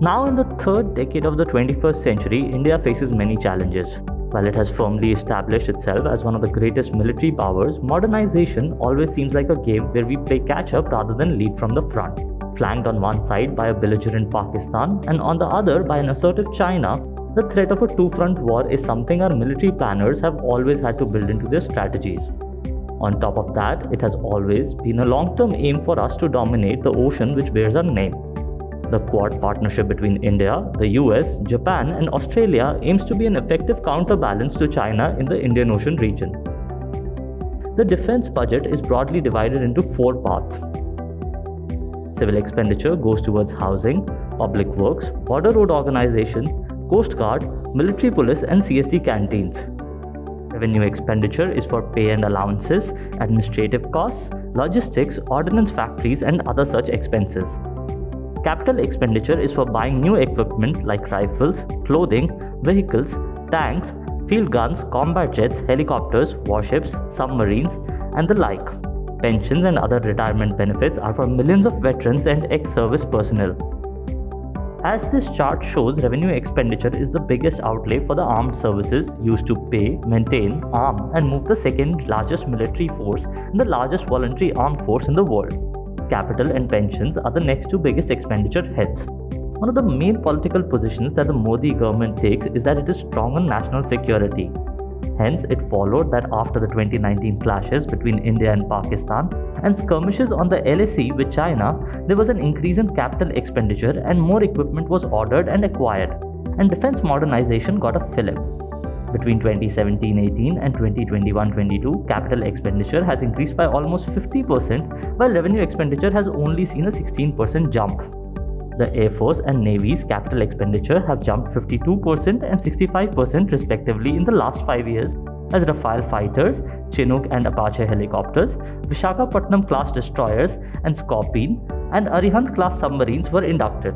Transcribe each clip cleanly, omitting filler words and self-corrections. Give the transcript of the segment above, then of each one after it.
Now, in the third decade of the 21st century, India faces many challenges. While it has firmly established itself as one of the greatest military powers, modernization always seems like a game where we play catch-up rather than lead from the front. Flanked on one side by a belligerent Pakistan and on the other by an assertive China, the threat of a two-front war is something our military planners have always had to build into their strategies. On top of that, it has always been a long-term aim for us to dominate the ocean which bears our name. The Quad partnership between India, the US, Japan and Australia aims to be an effective counterbalance to China in the Indian Ocean region. The defense budget is broadly divided into four parts. Civil expenditure goes towards housing, public works, border road organization, Coast Guard, military police and CSD canteens. Revenue expenditure is for pay and allowances, administrative costs, logistics, ordnance factories and other such expenses. Capital expenditure is for buying new equipment like rifles, clothing, vehicles, tanks, field guns, combat jets, helicopters, warships, submarines, and the like. Pensions and other retirement benefits are for millions of veterans and ex-service personnel. As this chart shows, revenue expenditure is the biggest outlay for the armed services used to pay, maintain, arm, and move the second largest military force and the largest voluntary armed force in the world. Capital and pensions are the next two biggest expenditure heads. One of the main political positions that the Modi government takes is that it is strong on national security. Hence, it followed that after the 2019 clashes between India and Pakistan and skirmishes on the LAC with China, there was an increase in capital expenditure and more equipment was ordered and acquired, and defense modernization got a fillip. Between 2017-18 and 2021-22, capital expenditure has increased by almost 50%, while revenue expenditure has only seen a 16% jump. The Air Force and Navy's capital expenditure have jumped 52% and 65% respectively in the last 5 years, as Rafale fighters, Chinook and Apache helicopters, Visakhapatnam class destroyers and Scorpene, and Arihant class submarines were inducted.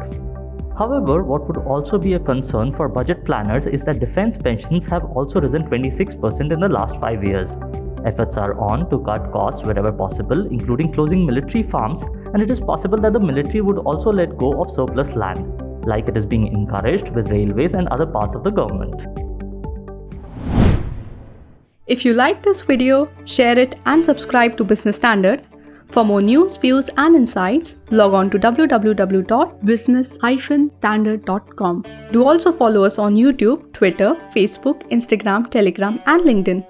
However, what would also be a concern for budget planners is that defense pensions have also risen 26% in the last 5 years. Efforts are on to cut costs wherever possible, including closing military farms, and it is possible that the military would also let go of surplus land, like it is being encouraged with railways and other parts of the government. If you like this video, share it and subscribe to Business Standard. For more news, views and insights, log on to www.business-standard.com. Do also follow us on YouTube, Twitter, Facebook, Instagram, Telegram and LinkedIn.